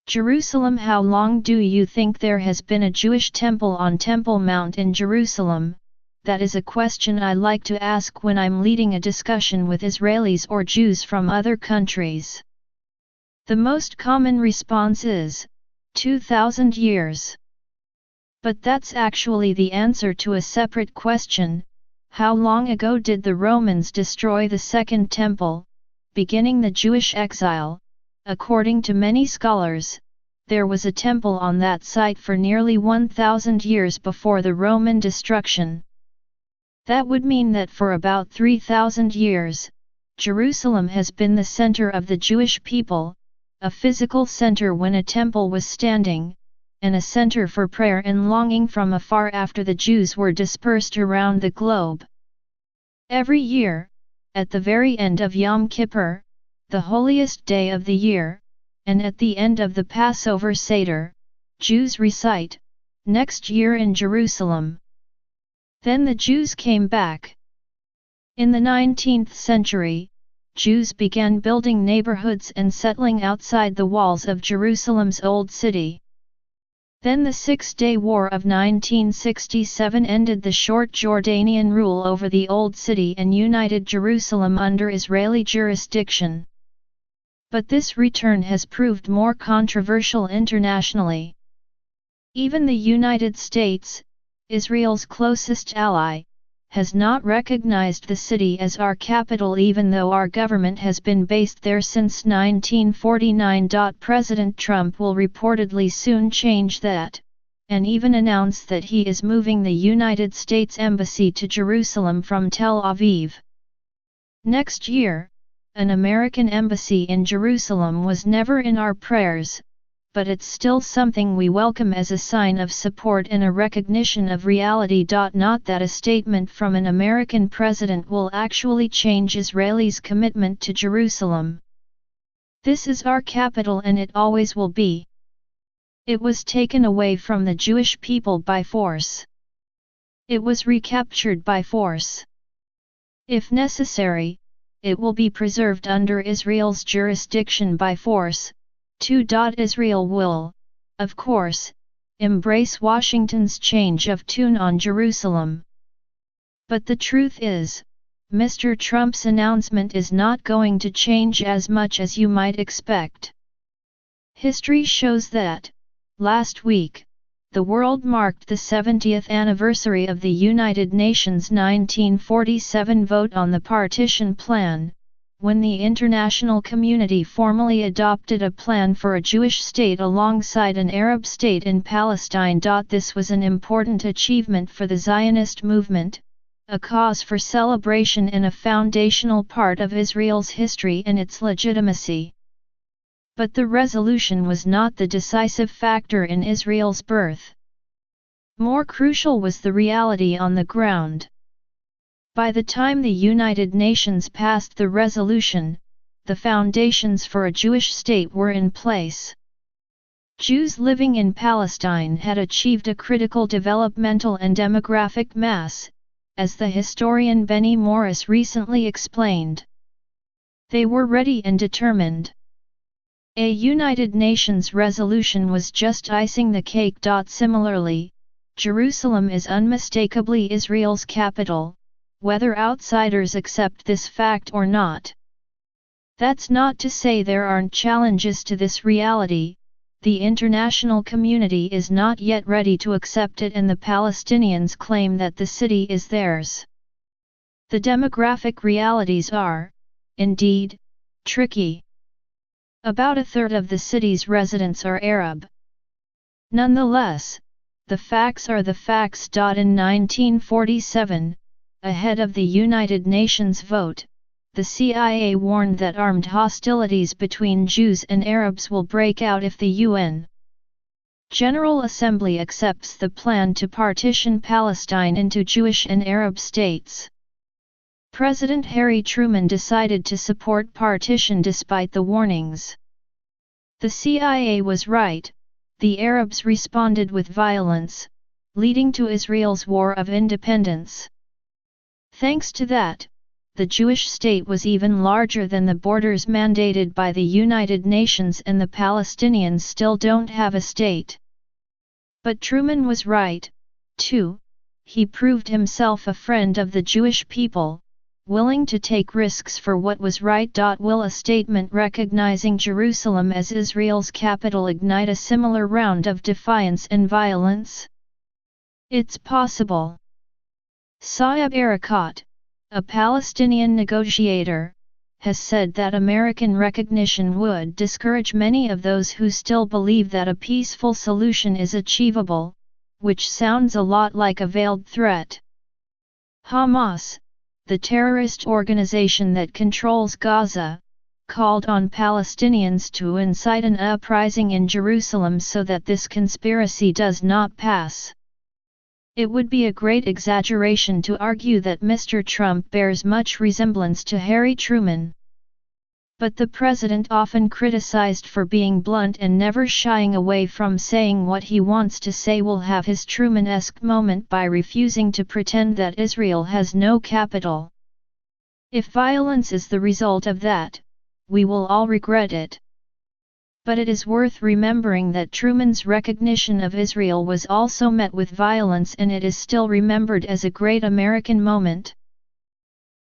Jerusalem. How long do you think there has been a Jewish temple on Temple Mount in Jerusalem? That is a question I like to ask when I'm leading a discussion with Israelis or Jews from other countries. The most common response is 2,000 years. But that's actually the answer to a separate question: how long ago did the Romans destroy the Second Temple, beginning the Jewish exile? According to many scholars, there was a temple on that site for nearly 1,000 years before the Roman destruction. That would mean that for about 3,000 years, Jerusalem has been the center of the Jewish people, a physical center when a temple was standing, and a center for prayer and longing from afar after the Jews were dispersed around the globe. Every year, at the very end of Yom Kippur, the holiest day of the year, and at the end of the Passover Seder, Jews recite, "Next year in Jerusalem." Then the Jews came back. In the 19th century, Jews began building neighborhoods and settling outside the walls of Jerusalem's Old City. Then the Six-Day War of 1967 ended the short Jordanian rule over the Old City and united Jerusalem under Israeli jurisdiction. But this return has proved more controversial internationally. Even the United States, Israel's closest ally, has not recognized the city as our capital even though our government has been based there since 1949. President Trump will reportedly soon change that, and even announce that he is moving the United States Embassy to Jerusalem from Tel Aviv. Next year, an American embassy in Jerusalem was never in our prayers, but it's still something we welcome as a sign of support and a recognition of reality. Not that a statement from an American president will actually change Israelis' commitment to Jerusalem. This is our capital and it always will be. It was taken away from the Jewish people by force. It was recaptured by force. If necessary, it will be preserved under Israel's jurisdiction by force. 2. Israel will, of course, embrace Washington's change of tune on Jerusalem. But the truth is, Mr. Trump's announcement is not going to change as much as you might expect. History shows that, last week, the world marked the 70th anniversary of the United Nations' 1947 vote on the partition plan, when the international community formally adopted a plan for a Jewish state alongside an Arab state in Palestine. This was an important achievement for the Zionist movement, a cause for celebration and a foundational part of Israel's history and its legitimacy. But the resolution was not the decisive factor in Israel's birth. More crucial was the reality on the ground. By the time the United Nations passed the resolution, the foundations for a Jewish state were in place. Jews living in Palestine had achieved a critical developmental and demographic mass, as the historian Benny Morris recently explained. They were ready and determined. A United Nations resolution was just icing the cake. Similarly, Jerusalem is unmistakably Israel's capital, whether outsiders accept this fact or not. That's not to say there aren't challenges to this reality. The international community is not yet ready to accept it and the Palestinians claim that the city is theirs. The demographic realities are, indeed, tricky. About a third of the city's residents are Arab. Nonetheless, the facts are the facts. In 1947, ahead of the United Nations vote, the CIA warned that armed hostilities between Jews and Arabs will break out if the UN General Assembly accepts the plan to partition Palestine into Jewish and Arab states. President Harry Truman decided to support partition despite the warnings. The CIA was right. The Arabs responded with violence, leading to Israel's War of Independence. Thanks to that, the Jewish state was even larger than the borders mandated by the United Nations, and the Palestinians still don't have a state. But Truman was right, too. He proved himself a friend of the Jewish people, willing to take risks for what was right. Will a statement recognizing Jerusalem as Israel's capital ignite a similar round of defiance and violence? It's possible. Saeb Erekat, a Palestinian negotiator, has said that American recognition would discourage many of those who still believe that a peaceful solution is achievable, which sounds a lot like a veiled threat. Hamas, the terrorist organization that controls Gaza, called on Palestinians to incite an uprising in Jerusalem so that this conspiracy does not pass. It would be a great exaggeration to argue that Mr. Trump bears much resemblance to Harry Truman. But the president, often criticized for being blunt and never shying away from saying what he wants to say, will have his Truman-esque moment by refusing to pretend that Israel has no capital. If violence is the result of that, we will all regret it. But it is worth remembering that Truman's recognition of Israel was also met with violence, and it is still remembered as a great American moment.